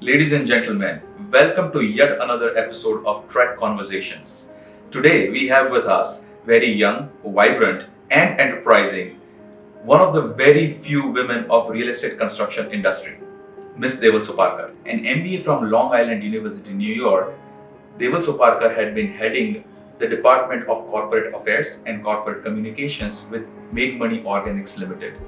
Ladies and gentlemen, welcome to yet another episode of Trek Conversations. Today we have with us very young, vibrant and enterprising, one of the very few women of real estate construction industry, Miss Deval Soparkar. An MBA from Long Island University, New York, Deval Soparkar had been heading the Department of Corporate Affairs and Corporate Communications with Make Money Organics Limited.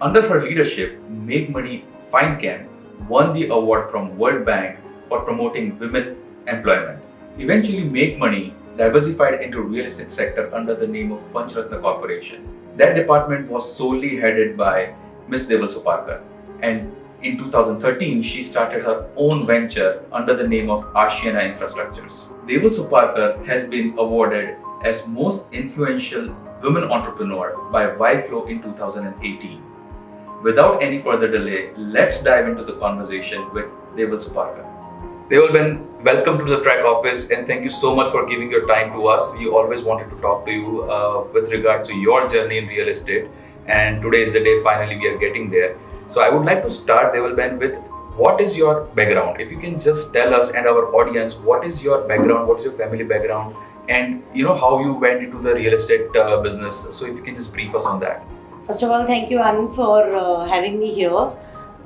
Under her leadership, Make Money FineCam won the award from World Bank for promoting women employment. Eventually, Make Money diversified into real estate sector under the name of Panchratna Corporation. That department was solely headed by Miss Deval Soparkar, and in 2013, she started her own venture under the name of Ashiyana Infrastructures. Deval Soparkar has been awarded as Most Influential Women Entrepreneur by YFlow in 2018. Without any further delay, let's dive into the conversation with Deval Soparkar. Deval, welcome to the Trek office and thank you so much for giving your time to us. We always wanted to talk to you with regards to your journey in real estate, and today is the day finally we are getting there. So I would like to start, Deval, with what is your background? If you can just tell us and our audience, what is your background, what is your family background, and how you went into the real estate business. So if you can just brief us on that. First of all, thank you, Anand, for having me here.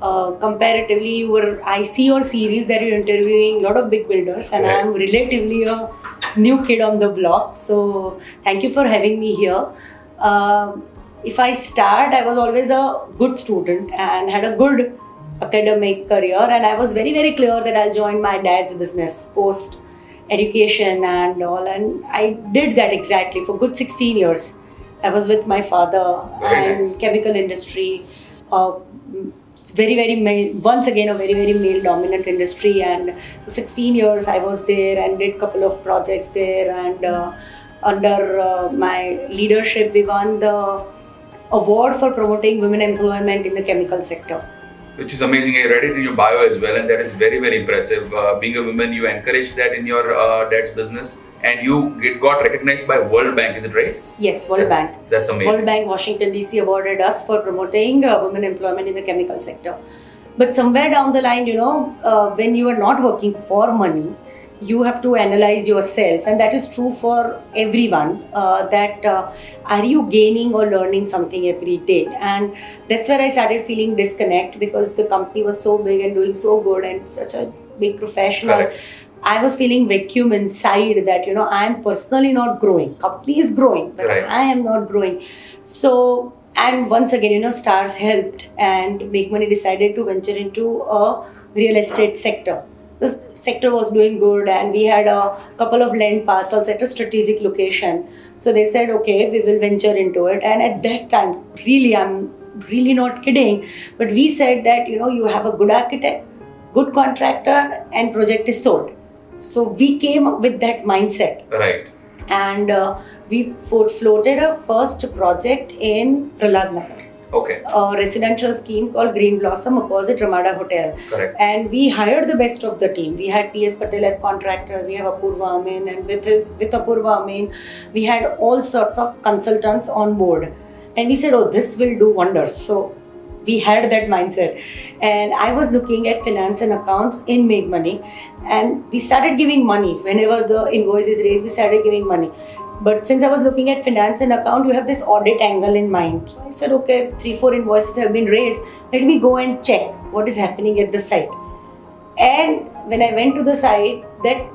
Comparatively, I see your series that you're interviewing a lot of big builders, and I'm relatively a new kid on the block. So thank you for having me here. If I start, I was always a good student and had a good academic career, and I was very, very clear that I'll join my dad's business post education and all, and I did that exactly for good 16 years. I was with my father chemical industry, very, very male, once again a very, very male dominant industry, and for 16 years I was there and did a couple of projects there, and under my leadership we won the award for promoting women employment in the chemical sector. Which is amazing. I read it in your bio as well, and that is very, very impressive. Being a woman, you encouraged that in your dad's business, and it got recognized by World Bank, is it right? Yes, World Bank. That's amazing. World Bank, Washington DC awarded us for promoting women employment in the chemical sector. But somewhere down the line, when you are not working for money, you have to analyze yourself, and that is true for everyone, are you gaining or learning something every day? And that's where I started feeling disconnect, because the company was so big and doing so good and such a big professional. Correct. I was feeling vacuum inside that, I am personally not growing. Company is growing, but I am not growing. So, and once again, stars helped, and Make Money decided to venture into a real estate sector. This sector was doing good, and we had a couple of land parcels at a strategic location. So they said, okay, we will venture into it. And at that time, really, I'm really not kidding, but we said that, you have a good architect, good contractor, and project is sold. So we came up with that mindset. Right. And we floated a first project in Prahlad Nagar. Okay. A residential scheme called Green Blossom opposite Ramada Hotel. Correct. And we hired the best of the team. We had P.S. Patel as contractor, we have Apurva Amin, and with Apurva Amin, we had all sorts of consultants on board. And we said, this will do wonders. So we had that mindset. And I was looking at finance and accounts in Make Money, and we started giving money. Whenever the invoice is raised, we started giving money. But since I was looking at finance and account, you have this audit angle in mind. So I said, okay, 3-4 invoices have been raised. Let me go and check what is happening at the site. And when I went to the site, that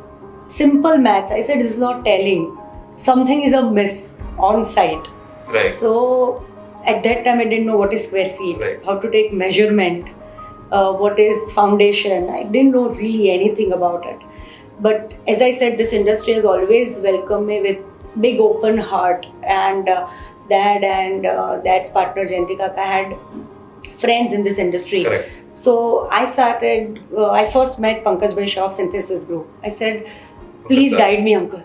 simple maths, I said, this is not telling. Something is amiss on site. Right. So at that time, I didn't know what is square feet, how to take measurement, what is foundation. I didn't know really anything about it. But as I said, this industry has always welcomed me with big open heart, and dad and dad's partner Jayanti Kaka had friends in this industry. Correct. So I first met Pankaj Bhai Shah of Synthesis Group. I said, please guide me, uncle,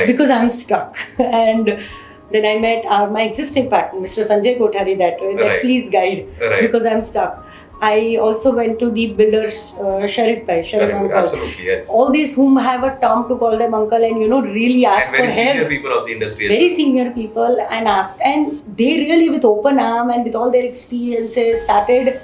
because I'm stuck. And then I met my existing partner, Mr. Sanjay Kothari, that way, that please guide, because I'm stuck. I also went to the builders, Sharif uncle. Absolutely, yes. All these whom have a term to call them uncle, and really ask for help. Very senior people of the industry. Very senior people, and asked, and they really with open arm and with all their experiences started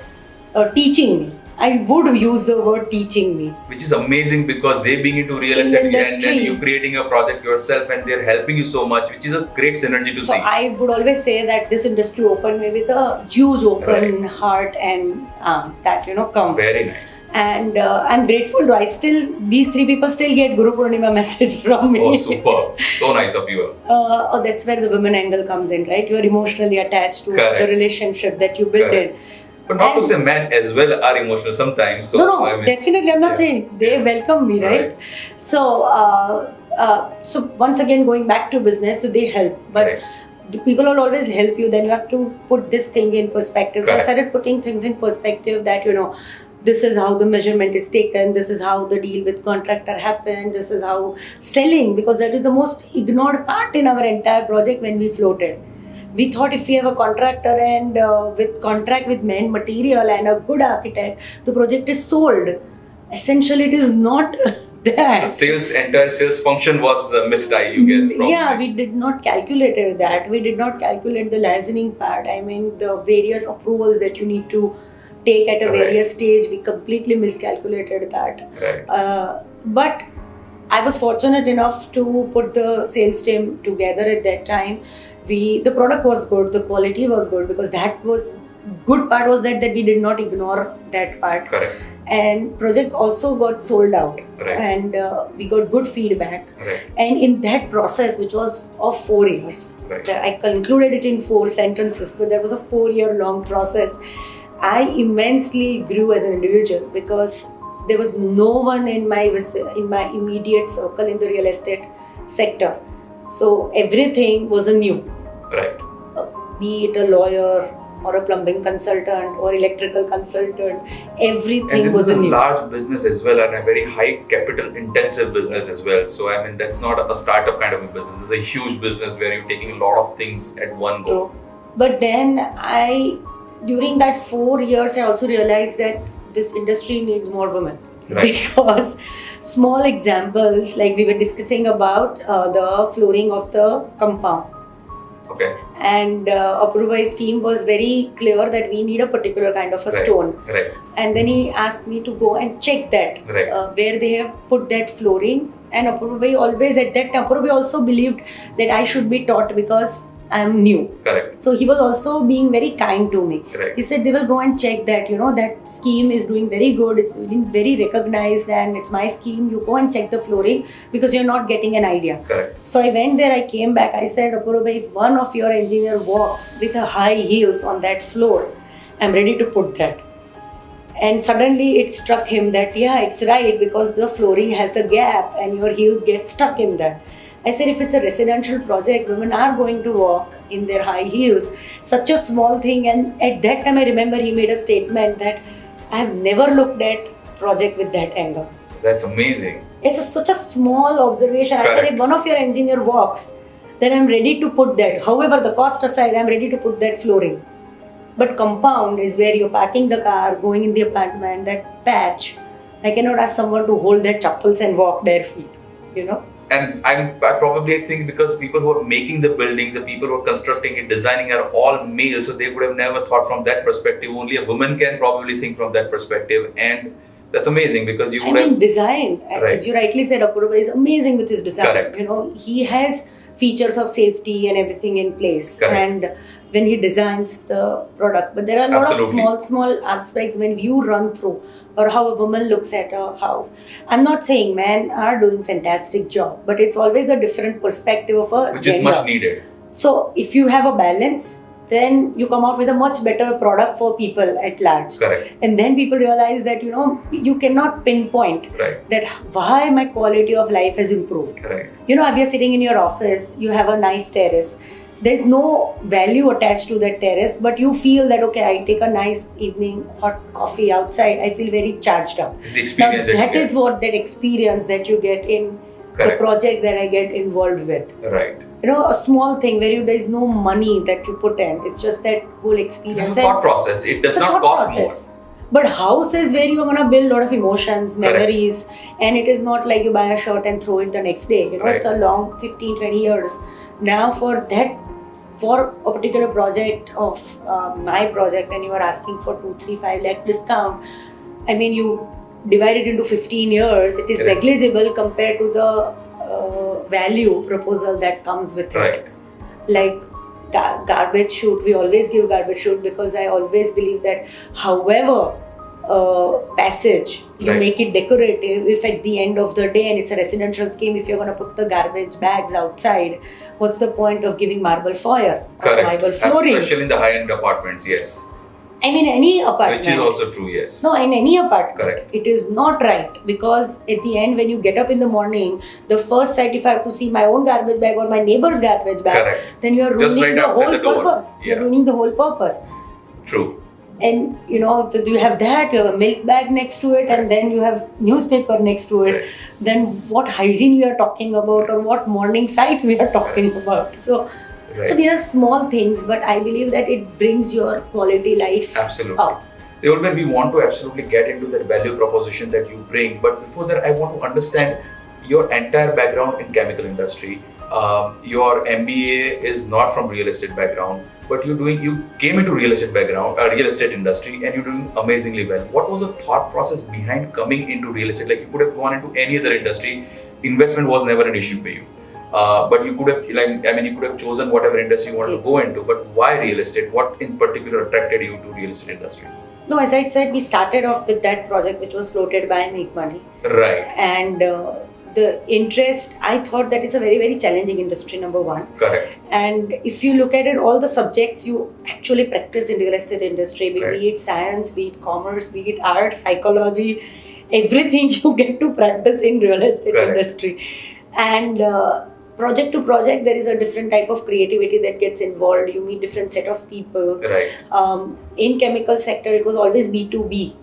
teaching me. I would use the word teaching me. Which is amazing because they being into real estate and then you creating a project yourself and they're helping you so much, which is a great synergy to see. So I would always say that this industry opened me with a huge open heart and that come. Very nice. And I'm grateful. These three people still get Guru Purnima message from me. Oh, super. So nice of you. That's where the women angle comes in, right? You're emotionally attached to the relationship that you build in. But not to say men as well are emotional sometimes. So, no, definitely. I'm not saying they welcome me, right? So, so once again, going back to business, so they help. But the people will always help you. Then you have to put this thing in perspective. So I started putting things in perspective that, this is how the measurement is taken. This is how the deal with contractor happened. This is how selling, because that is the most ignored part in our entire project when we floated. We thought if we have a contractor and with contract with main material and a good architect, the project is sold. Essentially, it is not that. The entire sales function was missed, I guess. Probably. Yeah, we did not calculate that. We did not calculate the licensing part. I mean, the various approvals that you need to take at a various stage. We completely miscalculated that. But I was fortunate enough to put the sales team together at that time. The product was good, the quality was good, because that was good part was that we did not ignore that part. Correct. And project also got sold out, and we got good feedback. And in that process, which was of 4 years, I concluded it in 4 sentences, but that was a 4-year long process. I immensely grew as an individual because there was no one in my immediate circle in the real estate sector. So everything was a new. Be it a lawyer or a plumbing consultant or electrical consultant, everything was a new. And this is a large business as well, and a very high capital intensive business as well. So I mean, that's not a startup kind of a business. It's a huge business where you're taking a lot of things at one go. But then during that 4 years, I also realized that this industry needs more women. Because small examples, like we were discussing about the flooring of the compound. And Apurva's team was very clear that we need a particular kind of a stone. And then he asked me to go and check that where they have put that flooring. And Apurva always at that time, Apurva also believed that I should be taught because I am new. So he was also being very kind to me. He said, they will go and check that, that scheme is doing very good. It's being very recognized and it's my scheme. You go and check the flooring because you're not getting an idea. So I went there, I came back. I said, Apurva, if one of your engineer walks with a high heels on that floor, I'm ready to put that. And suddenly it struck him that, yeah, it's right, because the flooring has a gap and your heels get stuck in that. I said, if it's a residential project, women are going to walk in their high heels. Such a small thing. And at that time, I remember he made a statement that I have never looked at project with that angle. That's amazing. It's such a small observation. I said, if one of your engineer walks, then I'm ready to put that. However, the cost aside, I'm ready to put that flooring. But compound is where you're parking the car, going in the apartment, that patch. I cannot ask someone to hold their chappals and walk bare feet, And I probably think because people who are making the buildings, the people who are constructing it, designing are all male, so they would have never thought from that perspective. Only a woman can probably think from that perspective, and that's amazing because you would have design. As you rightly said, Apurva is amazing with his design. He has features of safety and everything in place. And when he designs the product, but there are a lot of small aspects when you run through, or how a woman looks at a house. I'm not saying men are doing fantastic job, but it's always a different perspective of a which gender. Is much needed. So if you have a balance, then you come out with a much better product for people at large. And then people realize that you cannot pinpoint that why my quality of life has improved. If you're sitting in your office, you have a nice terrace. There's no value attached to that terrace, but you feel that, okay, I take a nice evening hot coffee outside, I feel very charged up. It's the experience now, that is what that experience that you get in the project that I get involved with. A small thing where there is no money that you put in. It's just that whole experience. It's a thought process. It does not cost more. But house is where you're going to build a lot of emotions, memories, and it is not like you buy a shirt and throw it the next day. It's a long 15-20 years. Now for a particular project of my project, and you are asking for 2-3-5 lakhs discount, I mean, you divide it into 15 years, it is Correct. negligible compared to the value proposal that comes with Right. it. Like garbage chute, we always give garbage chute because I always believe that however passage you Right. make it decorative, if at the end of the day, and it's a residential scheme, if you're going to put the garbage bags outside, what's the point of giving marble foyer or Correct. marble flooring? Especially in the high-end apartments, yes. I mean, any apartment. Which is also true, yes. No, in any apartment. Correct. It is not right, because at the end, when you get up in the morning, the first sight, if I have to see my own garbage bag or my neighbor's garbage bag, Correct. then you are Just ruining right the outside whole the door. purpose. Yeah. You're ruining the whole purpose. True. And you have that, you have a milk bag next to it, and then you have newspaper next to it. Right. Then what hygiene we are talking about, or what morning sight we are talking about. So these are small things, but I believe that it brings your quality life Absolutely. up. Deval, we want to absolutely get into that value proposition that you bring, but before that, I want to understand your entire background in chemical industry. Your MBA is not from real estate background, but you came into real estate industry, and you're doing amazingly well. What was the thought process behind coming into real estate? Like, you could have gone into any other industry, investment was never an issue for you. But you could have, you could have chosen whatever industry you wanted to go into. But why real estate? What in particular attracted you to real estate industry? No, as I said, we started off with that project which was floated by Make Money. Right. And the interest, I thought that it's a very, very challenging industry, number one. Correct. And if you look at it, all the subjects you actually practice in real estate industry, be it science, be it commerce, be it art, psychology, everything you get to practice in real estate industry. And project to project, there is a different type of creativity that gets involved. You meet different set of people. Right. In chemical sector, it was always B2B.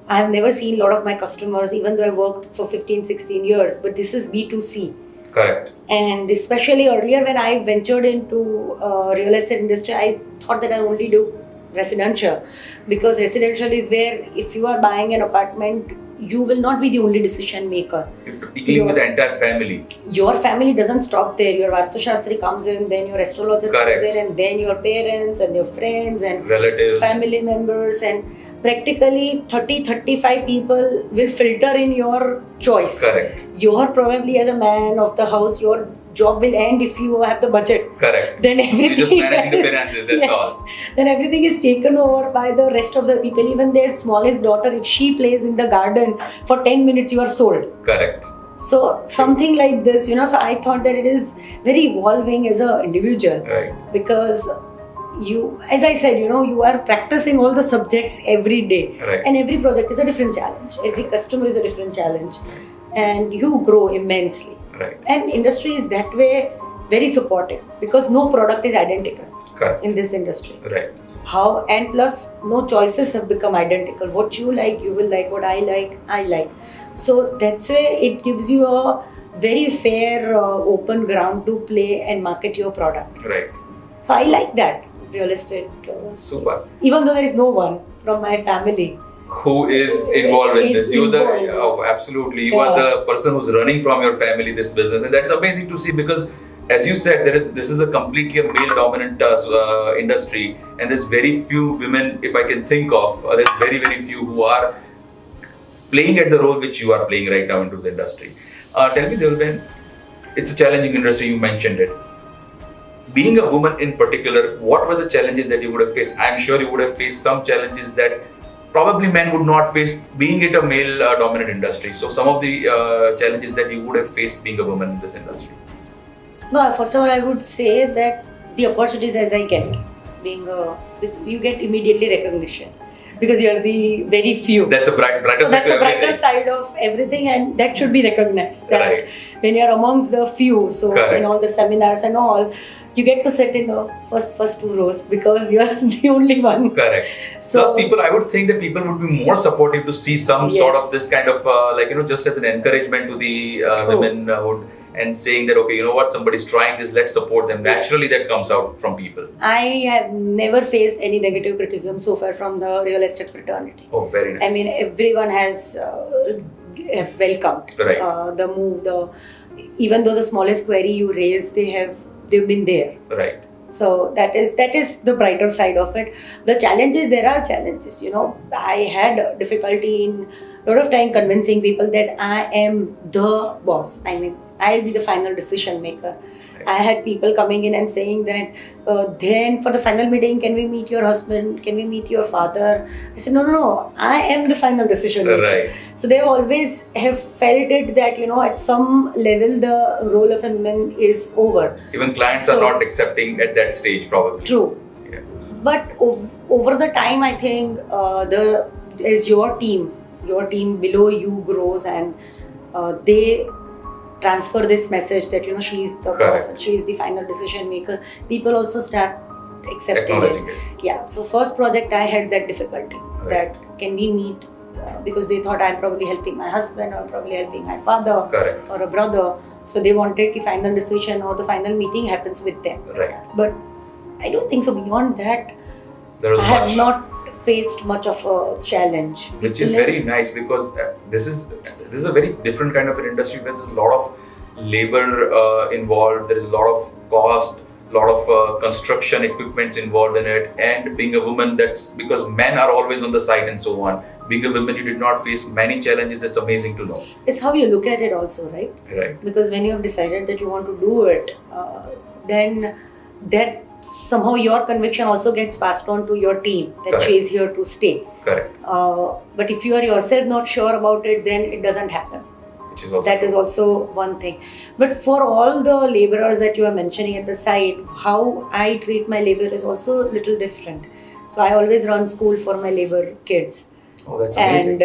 I have never seen a lot of my customers, even though I worked for 15, 16 years, but this is B2C. Correct. And especially earlier when I ventured into real estate industry, I thought that I only do residential, because residential is where if you are buying an apartment, you will not be the only decision maker. You're dealing with the entire family. Your family doesn't stop there. Your Vastu Shastri comes in, then your astrologer comes in, and then your parents and your friends and relatives, family members, and practically 30-35 people will filter in your choice. Correct. You're probably, as a man of the house, your job will end if you have the budget. Correct. Then everything, you're just managing the finances, that's all. Then everything is taken over by the rest of the people. Even their smallest daughter, if she plays in the garden for 10 minutes, you are sold. Correct. So something like this, so I thought that it is very evolving as an individual. Right. Because you, as I said, you are practicing all the subjects every day. Right. And every project is a different challenge. Every customer is a different challenge. And you grow immensely. Right. And industry is that way very supportive, because no product is identical. Correct. In this industry. Right. And plus no choices have become identical. What you like, you will like. What I like. So that's why it gives you a very fair, open ground to play and market your product. Right. So I like that real estate. Super. Space. Even though there is no one from my family who is involved in this. You're absolutely. You are the person who's running from your family this business, and that's amazing to see, because, as you said, this is a completely a male-dominant industry, and there's very few women, if I can think of, there's very, very few who are playing at the role which you are playing right now into the industry. Tell me, Deval, it's a challenging industry, you mentioned it. Being a woman in particular, what were the challenges that you would have faced? I'm sure you would have faced some challenges that probably men would not face, being it a male-dominant industry. So some of the challenges that you would have faced being a woman in this industry. No, first of all, I would say that the opportunities as I get, you get immediately recognition, because you're the very few. That's a brighter side. So that's a brighter side of everything, and that should be recognized. That right. When you're amongst the few, so in all the seminars and all, you get to sit in the first two rows because you're the only one. Correct. So, plus, I would think that people would be more supportive to see some sort of this kind of just as an encouragement to the womenhood, and saying that, okay, you know what, somebody's trying this, let's support them. Naturally, that comes out from people. I have never faced any negative criticism so far from the real estate fraternity. Oh, very nice. I mean, everyone has welcomed the move. Even though the smallest query you raise, they've been there. Right. So that is the brighter side of it. The challenges, there are challenges. I had difficulty in a lot of time convincing people that I am the boss. I mean, I'll be the final decision maker. I had people coming in and saying that, then for the final meeting, can we meet your husband? Can we meet your father? I said, no, I am the final decision maker. Right. So they always have felt it that, at some level, the role of a woman is over. Even clients are not accepting at that stage, probably. True. Yeah. But over the time, I think as your team below you grows and they transfer this message that she's the person, she's the final decision maker, people also start accepting it. Yeah. So first project I had that difficulty, that can we meet, because they thought I'm probably helping my husband or probably helping my father or a brother, so they wanted the final decision or the final meeting happens with them. Right. But I don't think so. Beyond that, I have not faced much of a challenge, which is very nice, because this is a very different kind of an industry where there's a lot of labor involved, there is a lot of cost, a lot of construction equipments involved in it, and being a woman, that's because men are always on the side and so on. Being a woman, you did not face many challenges. That's amazing to know. It's how you look at it also, right? Right. Because when you have decided that you want to do it, then that somehow your conviction also gets passed on to your team, that she is here to stay. Correct. But if you are yourself not sure about it, then it doesn't happen. Which is also that is also one thing. But for all the laborers that you are mentioning at the site, how I treat my labor is also a little different. So I always run school for my labor kids. Oh, that's amazing.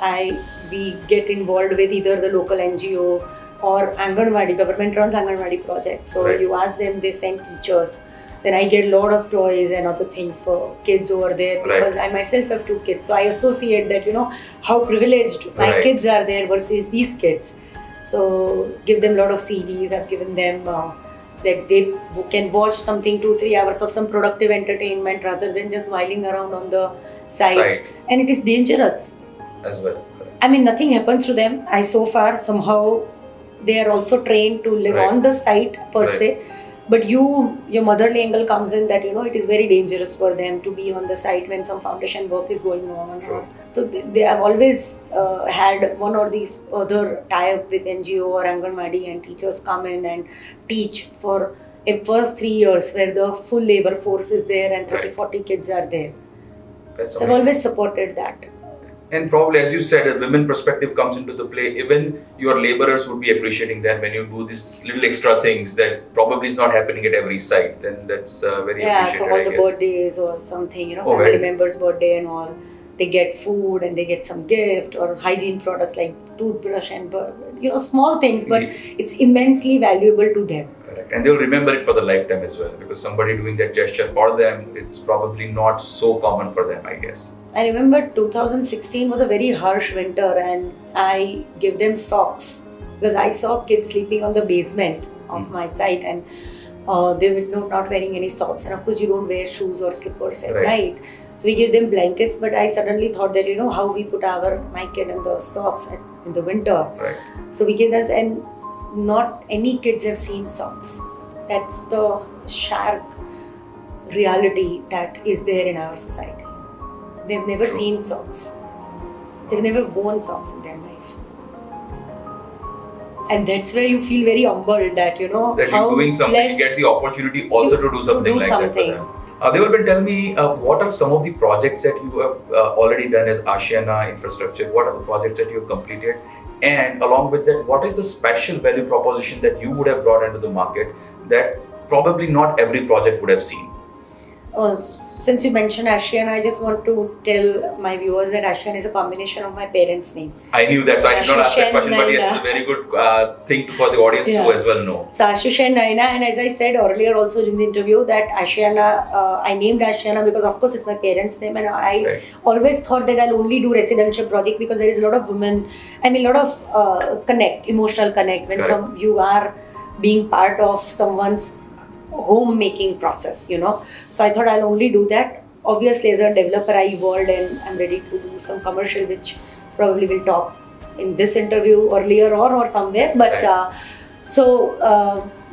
And we get involved with either the local NGO or Anganwadi, government runs Anganwadi projects. So you ask them, they send teachers. Then I get a lot of toys and other things for kids over there, because I myself have 2 kids. So I associate that, how privileged my kids are there versus these kids. So give them a lot of CDs. I've given them that they can watch something 2-3 hours of some productive entertainment rather than just whiling around on the site. And it is dangerous as well. I mean, nothing happens to them. So far, somehow they are also trained to live on the site per se. But your motherly angle comes in that, it is very dangerous for them to be on the site when some foundation work is going on. So they have always had one or these other tie-up with NGO or Anganwadi, and teachers come in and teach for a first 3 years where the full labor force is there and 30-40 kids are there. So I've always supported that. And probably, as you said, a women perspective comes into the play. Even your laborers would be appreciating that when you do these little extra things that probably is not happening at every site. Then that's very appreciated. So all the birthdays or something, family members' birthday and all, they get food and they get some gift or hygiene products like toothbrush and small things, but it's immensely valuable to them. Correct. And they'll remember it for the lifetime as well, because somebody doing that gesture for them, it's probably not so common for them, I guess. I remember 2016 was a very harsh winter, and I gave them socks because I saw kids sleeping on the basement of my site, and they were not wearing any socks. And of course, you don't wear shoes or slippers at night. So we gave them blankets, but I suddenly thought that, how we put my kid in the socks in the winter. So we gave this, and not any kids have seen socks. That's the sharp reality that is there in our society. They've never seen socks. They've never worn socks in their life. And that's where you feel very humbled that, that how you're doing something, you get the opportunity also to do something like that for them. Deval, tell me, what are some of the projects that you have already done as Ashiyana Infrastructure? What are the projects that you have completed? And along with that, what is the special value proposition that you would have brought into the market that probably not every project would have seen? Since you mentioned Ashiyana, I just want to tell my viewers that Ashiyana is a combination of my parents' name. I knew that, so I did not ask that question, but yes, it's a very good thing for the audience to as well know. So Ashish and Naina, and as I said earlier also in the interview, that Ashiyana, I named Ashiyana because of course it's my parents' name, and I always thought that I'll only do residential project because there is a lot of women, a lot of emotional connect when you are being part of someone's homemaking process, So I thought I'll only do that. Obviously, as a developer, I evolved and I'm ready to do some commercial, which probably we'll talk in this interview earlier or somewhere. But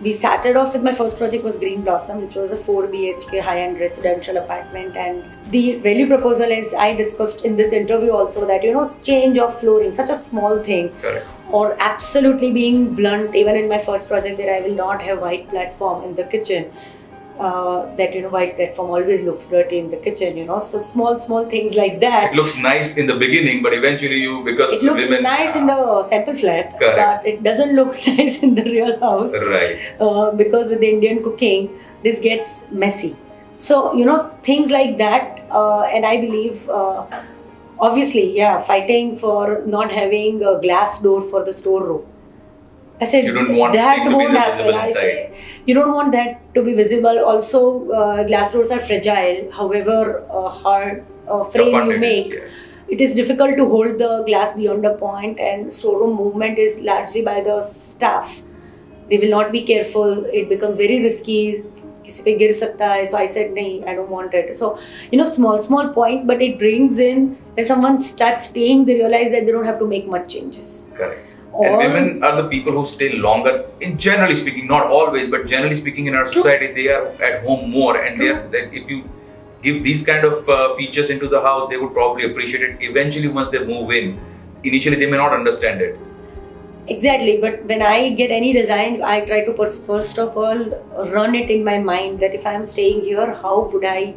we started off with my first project was Green Blossom, which was a 4 BHK high-end residential apartment. And the value proposal is, I discussed in this interview also, that change of flooring, such a small thing. Correct. Or absolutely being blunt, even in my first project, that I will not have white platform in the kitchen. White platform always looks dirty in the kitchen, so small things like that. It looks nice in the beginning, but eventually because it looks women, nice in the sample flat. Correct. But it doesn't look nice in the real house. Right. Because with the Indian cooking, this gets messy. So things like that, and I believe obviously, fighting for not having a glass door for the storeroom. I said, you don't want that things to be won't visible happen. inside. You don't want that to be visible. Also, glass doors are fragile. However hard frame you make, it is difficult to hold the glass beyond a point, and storeroom movement is largely by the staff. They will not be careful. It becomes very risky. किसी पे गिर सकता है. So I said, no, I don't want it. So, small point, but it brings in, when someone starts staying, they realize that they don't have to make much changes. Correct. And women are the people who stay longer, in generally speaking, not always, but generally speaking in our society, they are at home more, and if you give these kind of features into the house, they would probably appreciate it. Eventually, once they move in, initially they may not understand it. Exactly, but when I get any design, I try to first of all run it in my mind that if I am staying here, how would I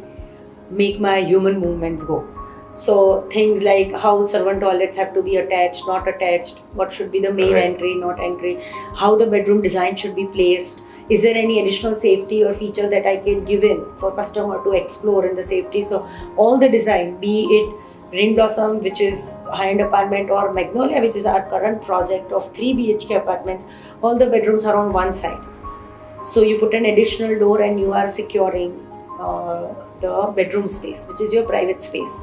make my human movements go? So things like how servant toilets have to be attached, not attached, what should be the main entry, not entry, how the bedroom design should be placed, is there any additional safety or feature that I can give in for customer to explore in the safety. So all the design, be it Green Blossom, which is high-end apartment, or Magnolia, which is our current project of 3 BHK apartments, all the bedrooms are on one side. So you put an additional door and you are securing the bedroom space, which is your private space.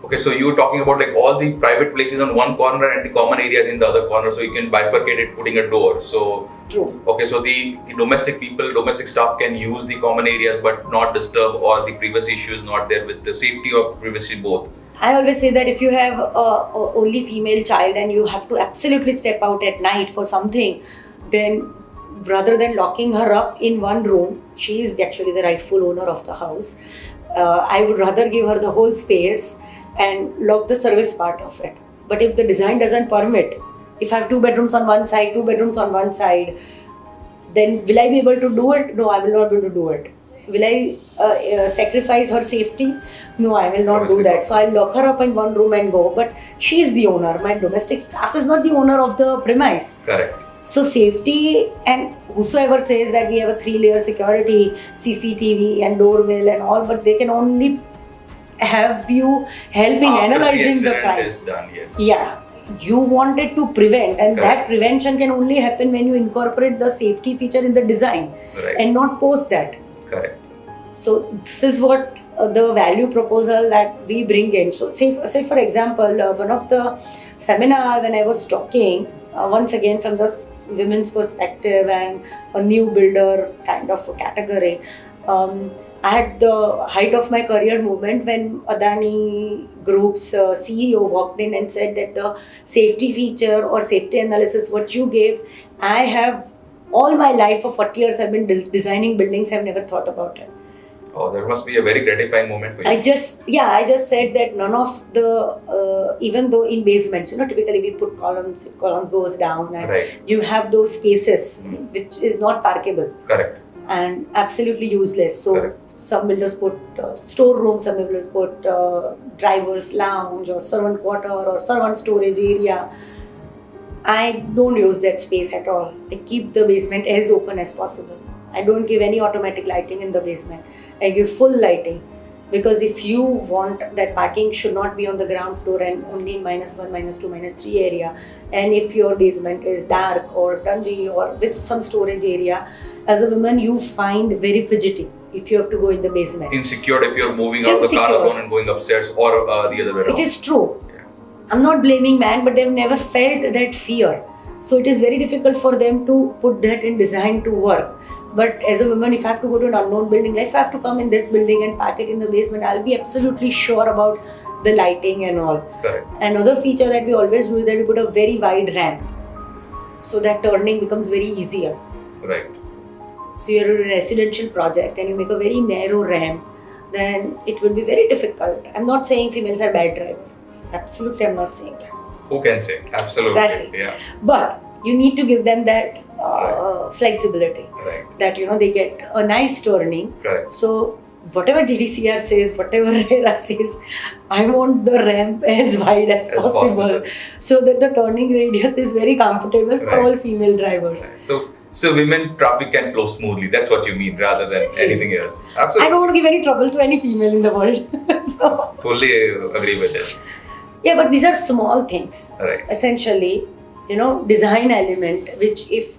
Okay, so you were talking about like all the private places on one corner and the common areas in the other corner, so you can bifurcate it putting a door. So true. Okay, so the domestic staff can use the common areas but not disturb, or the privacy issues not there with the safety or privacy both. I always say that if you have a only female child and you have to absolutely step out at night for something, then rather than locking her up in one room, she is actually the rightful owner of the house. I would rather give her the whole space and lock the service part of it. But if the design doesn't permit, if I have 2 bedrooms on one side, 2 bedrooms on one side, then will I be able to do it? No, I will not be able to do it. Will I sacrifice her safety? No, I will not do that. So I'll lock her up in one room and go. But she is the owner. My domestic staff is not the owner of the premise. Correct. So safety, and whosoever says that we have a 3-layer security, CCTV and doorbell and all, but they can only have you helping analyzing the crime. Is done, yes. Yeah. You wanted to prevent, and that prevention can only happen when you incorporate the safety feature in the design and not post that. Correct. So this is what the value proposal that we bring in. So say for example, one of the seminar when I was talking, once again from the women's perspective and a new builder kind of a category, I had the height of my career moment when Adani Group's CEO walked in and said that the safety feature or safety analysis what you gave, I have all my life for 40 years I've been designing buildings, I've never thought about it. Oh, that must be a very gratifying moment for you. I just said that none of the, even though in basements, typically we put columns goes down and you have those spaces which is not parkable. Correct. And absolutely useless. So some builders put storeroom, some builders put driver's lounge or servant quarter or servant storage area. I don't use that space at all. I keep the basement as open as possible. I don't give any automatic lighting in the basement. I give full lighting, because if you want that parking should not be on the ground floor and only in -1, -2, -3 area, and if your basement is dark or dungy or with some storage area, as a woman you find very fidgety if you have to go in the basement. Insecure if you're moving out of the car alone and going upstairs, or the other way around. It is true. Yeah. I'm not blaming man, but they've never felt that fear. So it is very difficult for them to put that in design to work. But as a woman, if I have to go to an unknown building, if I have to come in this building and park it in the basement, I'll be absolutely sure about the lighting and all. Correct. Another feature that we always do is that we put a very wide ramp, so that turning becomes very easier. Right. So you're in a residential project and you make a very narrow ramp, then it will be very difficult. I'm not saying females are bad drivers. Absolutely, I'm not saying that. Who can say? Absolutely. Exactly. Yeah. But you need to give them that flexibility. Right. That they get a nice turning. Correct. So whatever GDCR says, whatever RERA says, I want the ramp as wide as possible, so that the turning radius is very comfortable for all female drivers. Right. So women traffic can flow smoothly. That's what you mean, rather than anything else. Absolutely. I don't want to give any trouble to any female in the world. So, fully agree with it. yeah, but these are small things. Right. Essentially, design element, which if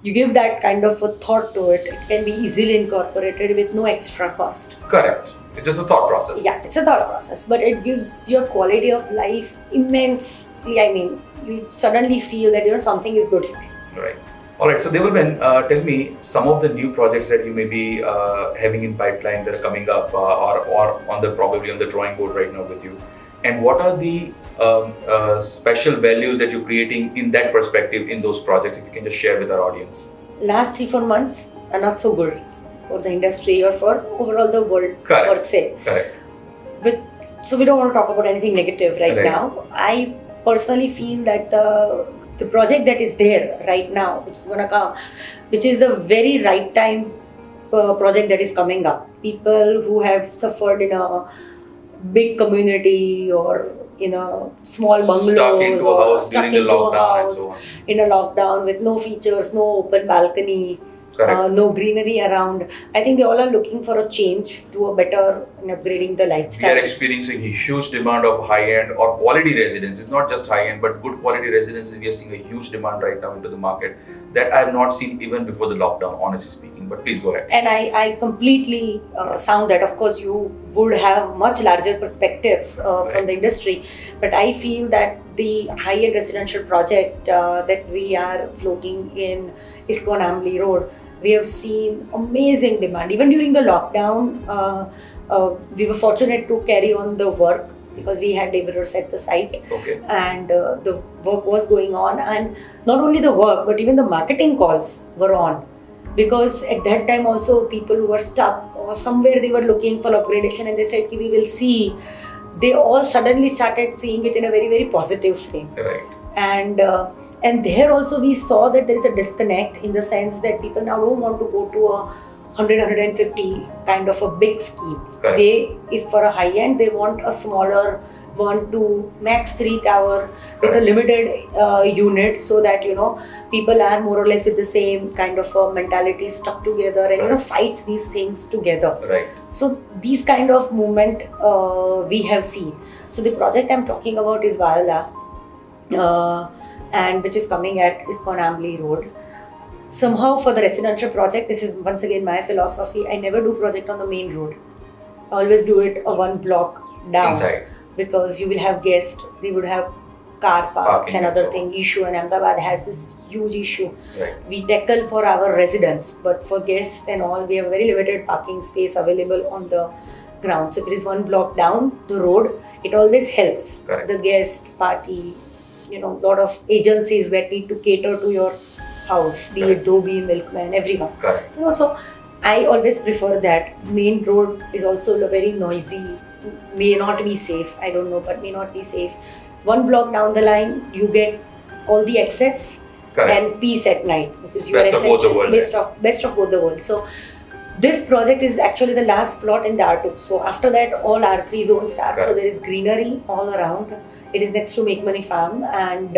you give that kind of a thought to it, it can be easily incorporated with no extra cost. Correct. It's just a thought process. Yeah, it's a thought process, but it gives your quality of life immensely. I mean, you suddenly feel that something is good here. Right. All right. So Deval, tell me some of the new projects that you may be having in pipeline that are coming up, or probably on the drawing board right now with you, and what are the special values that you're creating in that perspective in those projects? If you can just share with our audience. Last 3-4 months are not so good for the industry or for overall the world. Correct. Per se. Correct. So we don't want to talk about anything negative right now. I personally feel that the project that is there right now, which is going to come, which is the very right time project that is coming up. People who have suffered in a big community or in a small bungalows or stuck into a house in a lockdown with no features, no open balcony, no greenery around. I think they all are looking for a change to a better and upgrading the lifestyle. We are experiencing a huge demand of high-end or quality residences, not just high-end, but good quality residences. We are seeing a huge demand right now into the market that I have not seen even before the lockdown, honestly speaking. But please go ahead. And I completely sound that. Of course, you would have much larger perspective from the industry, but I feel that the high-end residential project that we are floating in ISKCON Amli Road, we have seen amazing demand. Even during the lockdown, we were fortunate to carry on the work because we had laborers at the site. Okay. And the work was going on. And not only the work, but even the marketing calls were on. Because at that time also, people who were stuck or somewhere they were looking for upgradation and they said, we will see. They all suddenly started seeing it in a very, very positive way. Right. And there also we saw that there is a disconnect in the sense that people now don't want to go to a 100-150 kind of a big scheme. Correct. If for a high end, they want a smaller 1 to max 3 tower with a limited unit, so that people are more or less with the same kind of a mentality stuck together and fights these things together. Right. So these kind of movement we have seen. So the project I'm talking about is Viola, and which is coming at ISKCON Amli Road. Somehow for the residential project, this is once again my philosophy, I never do project on the main road. I always do it a 1 block down. Inside. Because you will have guests, they would have car parks and other thing issue, and Ahmedabad has this huge issue. Right. We tackle for our residents, but for guests and all, we have very limited parking space available on the ground. So if it is 1 block down the road, it always helps. Correct. The guest party, lot of agencies that need to cater to your house, be it Dhobi, Milkman, everyone. Correct. So I always prefer that. Main road is also very noisy, may not be safe, I don't know, but may not be safe. 1 block down the line, you get all the access and peace at night, because you best are of both the worlds. Best of both the worlds. So this project is actually the last plot in the R2. So after that, all R3 zones start. Correct. So there is greenery all around. It is next to Make Money Farm, and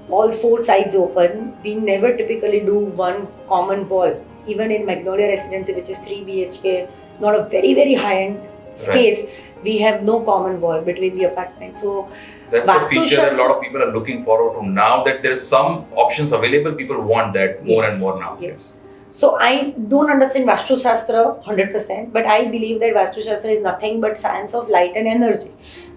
all 4 sides open. We never typically do 1 common wall. Even in Magnolia Residency, which is 3 BHK, not a very, very high-end space, we have no common wall between the apartments. So that's a feature that a lot of people are looking forward to now, that there's some options available. People want that more and more now. Yes. So I don't understand Vastu Shastra 100%, but I believe that Vastu Shastra is nothing but science of light and energy.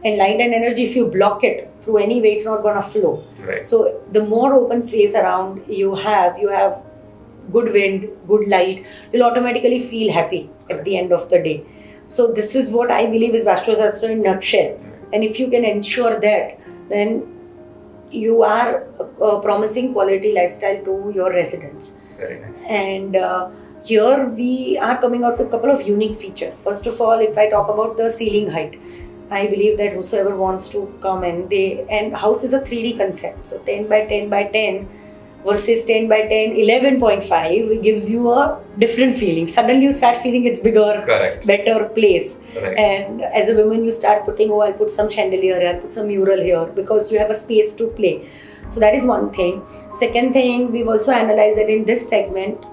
And light and energy, if you block it through any way, it's not going to flow. Right. So the more open space around you have good wind, good light, you'll automatically feel happy at the end of the day. So this is what I believe is Vastu Shastra in a nutshell. And if you can ensure that, then you are promising quality lifestyle to your residents. Very nice. And here we are coming out with a couple of unique features. First of all, if I talk about the ceiling height, I believe that whosoever wants to come and house is a 3D concept. So 10 by 10 by 10 versus 10 by 10, 11.5 gives you a different feeling. Suddenly you start feeling it's bigger, Correct. better place. Right. And as a woman, you start putting, I'll put some chandelier here, I'll put some mural here, because you have a space to play. So that is one thing. Second thing, we've also analyzed that in this segment,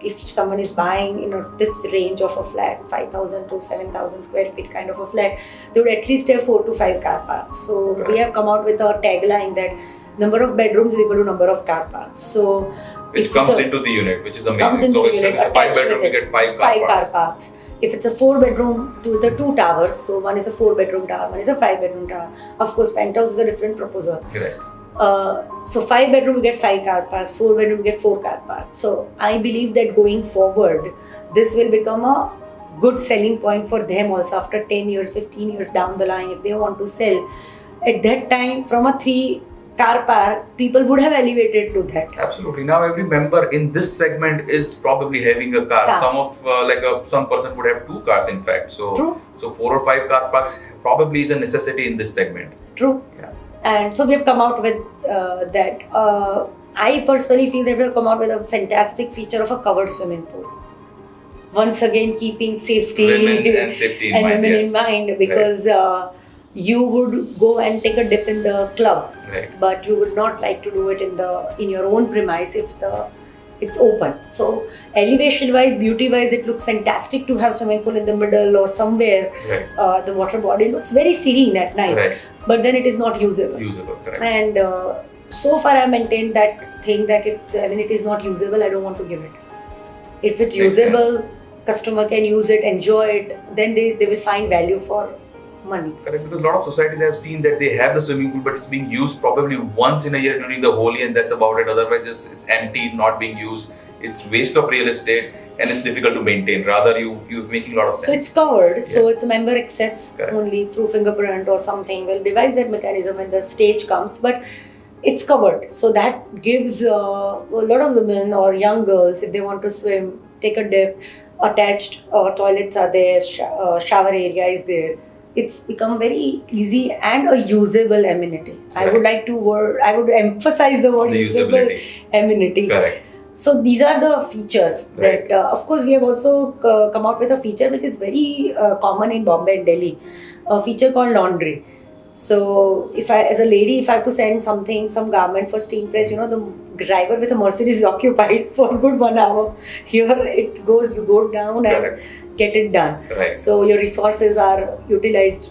if someone is buying this range of a flat, 5,000 to 7,000 square feet kind of a flat, they would at least have 4 to 5 car parks. So we have come out with a tagline that number of bedrooms is equal to number of car parks. So which comes into the unit, which is amazing. So if it's a 5 bedroom, you get 5 car parks. If it's a 4 bedroom with the 2 towers, so one is a 4 bedroom tower, one is a 5 bedroom tower. Of course, penthouse is a different proposal. Right. So 5 bedroom, we get 5 car parks, 4 bedroom, we get 4 car parks. So I believe that going forward, this will become a good selling point for them also after 10 years, 15 years down the line. If they want to sell, at that time, from a 3 car park, people would have elevated to that. Absolutely. Now every member in this segment is probably having a car. Some of some person would have 2 cars in fact. So True. So 4 or 5 car parks probably is a necessity in this segment. True. Yeah. And so we have come out with that. I personally feel that we have come out with a fantastic feature of a covered swimming pool. Once again, keeping safety Women and safety in and mind. women Yes. in mind, because you would go and take a dip in the club, Right. but you would not like to do it in your own premise if it's open. So elevation wise, beauty wise, it looks fantastic to have swimming pool in the middle or somewhere. Right. The water body looks very serene at night, Right. but then it is not usable. Usable. Correct. And so far I maintained that thing that if the amenity is not usable, I don't want to give it. If it's Makes usable, sense. customer can use it, enjoy it, then they will find value for money. Correct, because a lot of societies have seen that they have the swimming pool, but it's being used probably once in a year during the Holi, and that's about it. Otherwise, it's empty, not being used. It's waste of real estate, and it's difficult to maintain. Rather, you're making a lot of sense. So it's covered. Yeah. So it's a member access Correct. only through fingerprint or something. We'll devise that mechanism when the stage comes, but it's covered. So that gives a lot of women or young girls, if they want to swim, take a dip, attached toilets are there, shower area is there. It's become very easy and a usable amenity. I would like to I would emphasize the word The usable usability. amenity. Correct. So these are the features Right. that, of course, we have also come out with a feature which is very common in Bombay and Delhi, a feature called laundry. So if I, as a lady, if I have to send some garment for steam press, the driver with a Mercedes is occupied for a good 1 hour. Here it goes, you go down Correct. and get it done. Right. So your resources are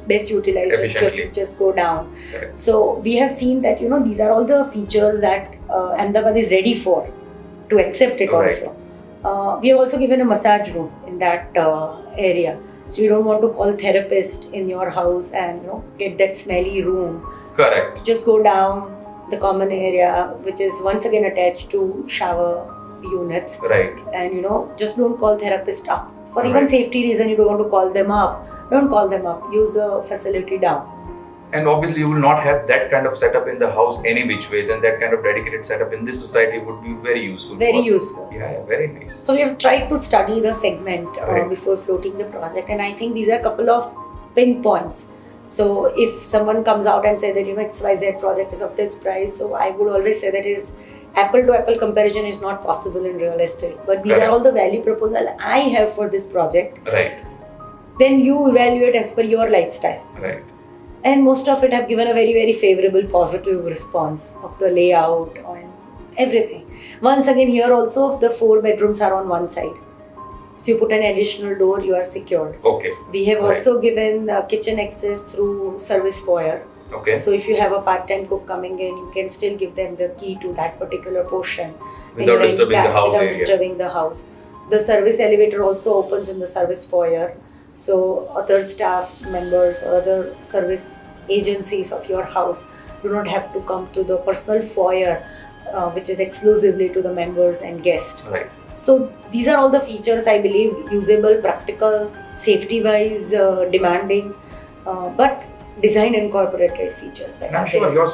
best utilized, Efficiently. just go down. Correct. So we have seen that, these are all the features that Ahmedabad is ready for, to accept it Right. also. We have also given a massage room in that area. So you don't want to call therapist in your house and get that smelly room. Correct. Just go down the common area, which is once again attached to shower units. Right. And just don't call therapist up. For Right. even safety reason, you don't want to call them up. Don't call them up. Use the facility down. And obviously, you will not have that kind of setup in the house any which ways, and that kind of dedicated setup in this society would be very useful. Very useful. Yeah, very nice. So we have tried to study the segment Right. before floating the project, and I think these are a couple of pinpoints. So if someone comes out and says that XYZ project is of this price, so I would always say that is apple to apple comparison is not possible in real estate. But these Correct. are all the value proposal I have for this project. Right. Then you evaluate as per your lifestyle. Right. And most of it have given a very, very favorable, positive response of the layout and everything. Once again, here also, the 4 bedrooms are on one side. So you put an additional door, you are secured. Okay. We have Right. also given kitchen access through service foyer. Okay. So if you have a part-time cook coming in, you can still give them the key to that particular portion. Without disturbing the house Without area. disturbing the house. The service elevator also opens in the service foyer. So other staff members or other service agencies of your house do not have to come to the personal foyer, which is exclusively to the members and guests. Right. So these are all the features, I believe, usable, practical, safety-wise, demanding, but design incorporated features that And I'm are sure there.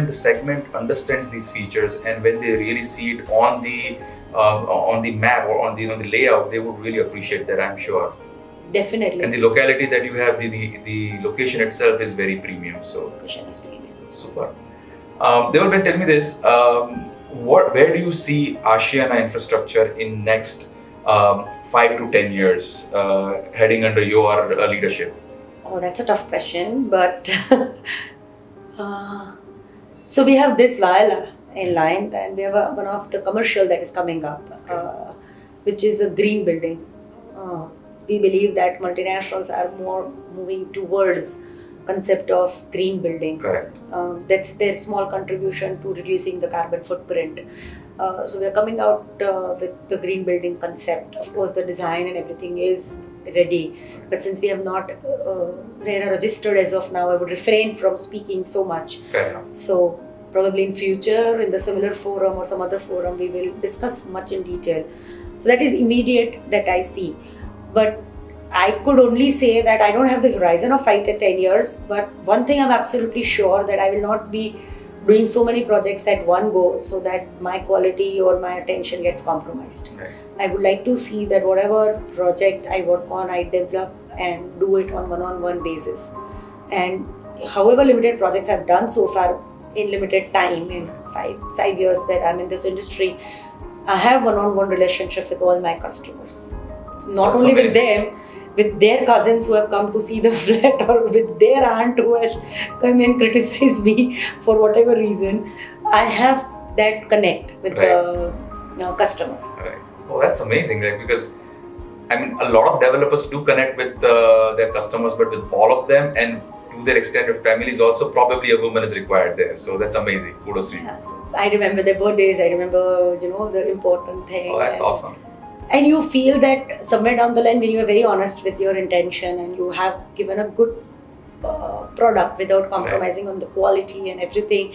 the segment understands these features, and when they really see it on the on the map or on the layout, they would really appreciate that, I'm sure. Definitely. And the locality that you have, the location itself is very premium. So Location is premium. super. Deval, tell me this. Where do you see Ashiyana Infrastructure in next 5 to 10 years heading under your leadership? Oh, that's a tough question, but so we have this via in line, and we have one of the commercial that is coming up, which is a green building. We believe that multinationals are more moving towards concept of green building. Correct. That's their small contribution to reducing the carbon footprint. So we are coming out with the green building concept. Of course, the design and everything is ready, but since we have not registered as of now, I would refrain from speaking so much. Fair enough. So probably in future, in the similar forum or some other forum, we will discuss much in detail. So that is immediate that I see. But I could only say that I don't have the horizon of 5 to 10 years. But one thing I'm absolutely sure, that I will not be doing so many projects at one go so that my quality or my attention gets compromised. Right. I would like to see that whatever project I work on, I develop and do it on one-on-one basis. And however limited projects I've done so far in limited time, in five years that I'm in this industry, I have one-on-one relationship with all my customers. Not That's only with amazing. them, with their cousins who have come to see the flat, or with their aunt who has come and criticized me for whatever reason. I have that connect with the customer. Right. Oh, that's amazing. Like, because I mean, a lot of developers do connect with their customers, but with all of them and to their extended families also, probably a woman is required there. So that's amazing. Kudos to you. Yeah, so I remember their birthdays. I remember, the important thing. Oh, that's awesome. And you feel that somewhere down the line, when you are very honest with your intention and you have given a good product without compromising on the quality and everything,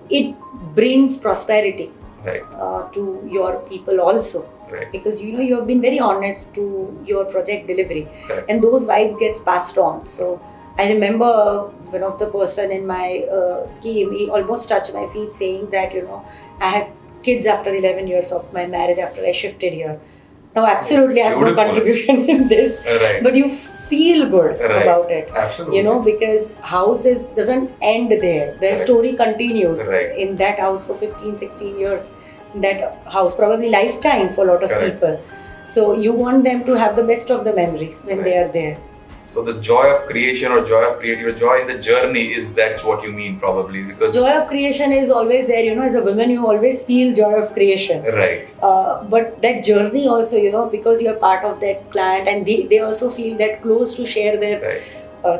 it brings prosperity to your people also. Right. Because you have been very honest to your project delivery, Correct. and those vibes gets passed on. So I remember one of the person in my scheme, he almost touched my feet saying that I had kids after 11 years of my marriage after I shifted here. Now, absolutely, I have no contribution in this, but you feel good about it. Absolutely. Because houses doesn't end there. Their story continues in that house for 15, 16 years. In that house, probably lifetime for a lot of people. So you want them to have the best of the memories when they are there. So the joy of creation or joy of creative, joy in the journey that's what you mean probably, because joy of creation is always there. As a woman, you always feel joy of creation. Right. But that journey also, because you are part of that client, and they also feel that close to share their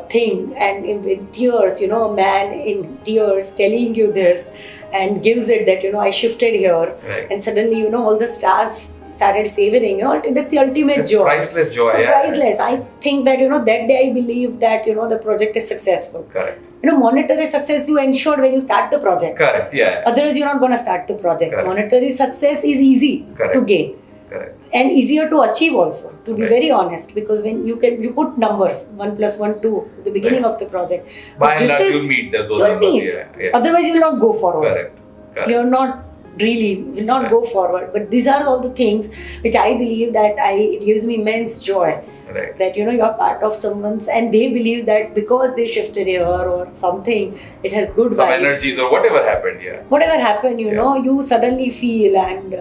thing, and in tears, a man in tears telling you this and gives it that I shifted here, and suddenly all the stars started favoring, that's the ultimate joy. Priceless joy. So priceless. I think that that day I believe that the project is successful. Correct. Monetary success you ensured when you start the project. Correct. Yeah. Otherwise you're not going to start the project. Correct. Monetary success is easy to gain. Correct. And easier to achieve also, to be very honest, because when you put numbers 1 + 1 2 at the beginning of the project. By and large you'll meet those numbers. Yeah. Otherwise you'll not go forward. Correct. You're not will not go forward. But these are all the things which I believe that it gives me immense joy. Right. That you're part of someone's, and they believe that because they shifted here or something, it has good some vibes. energies or whatever happened. Whatever happened, you suddenly feel, and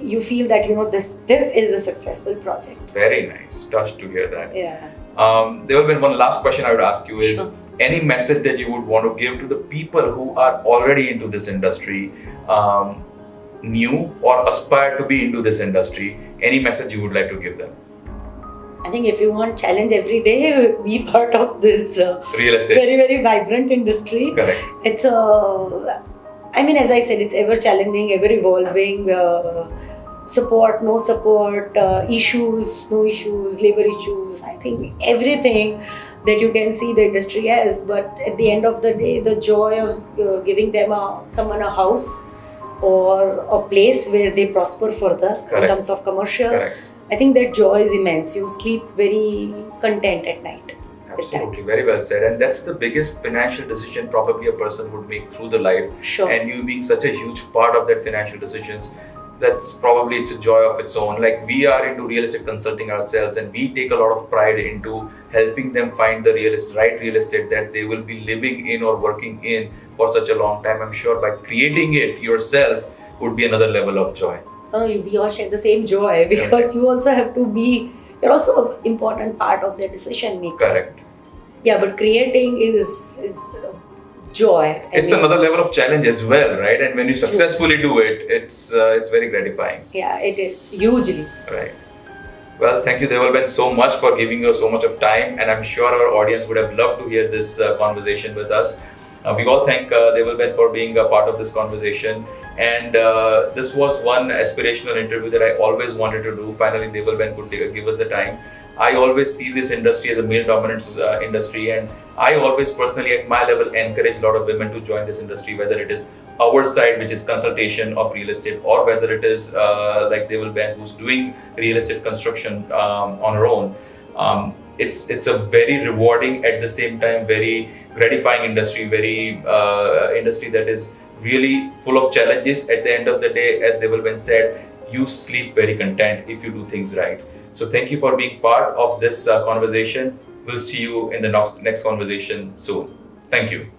you feel that this is a successful project. Very nice. Touched to hear that. Yeah. There will be one last question I would ask you is any message that you would want to give to the people who are already into this industry, new or aspire to be into this industry, any message you would like to give them? I think if you want challenge every day, be part of this real estate, very, very vibrant industry. Correct. It's as I said, it's ever challenging, ever evolving. Support, no support, issues, no issues, labor issues. I think everything that you can see the industry has. But at the end of the day, the joy of giving them someone a house or a place where they prosper further in terms of commercial. I think that joy is immense. You sleep very content at night. Absolutely, very well said. And that's the biggest financial decision probably a person would make through the life. Sure. And you being such a huge part of that financial decisions, that's probably it's a joy of its own. Like we are into real estate consulting ourselves, and we take a lot of pride into helping them find the right real estate that they will be living in or working in for such a long time. I'm sure by creating it yourself would be another level of joy. We all share the same joy because you also have to be, you're also an important part of the decision making. Correct. Yeah, but creating is joy. It's another level of challenge as well, right? And when you successfully do it, it's very gratifying. Yeah, it is hugely. Right. Well, thank you, Deval, so much for giving us so much of time, and I'm sure our audience would have loved to hear this conversation with us. We all thank Deval for being a part of this conversation, and this was one aspirational interview that I always wanted to do. Finally, Deval could give us the time. I always see this industry as a male-dominant industry, and I always personally, at my level, encourage a lot of women to join this industry, whether it is our side, which is consultation of real estate, or whether it is like Deval who's doing real estate construction on her own. It's a very rewarding, at the same time very gratifying industry, very industry that is really full of challenges. At the end of the day, as Deval said, you sleep very content if you do things right. So thank you for being part of this conversation. We'll see you in the next conversation soon. Thank you.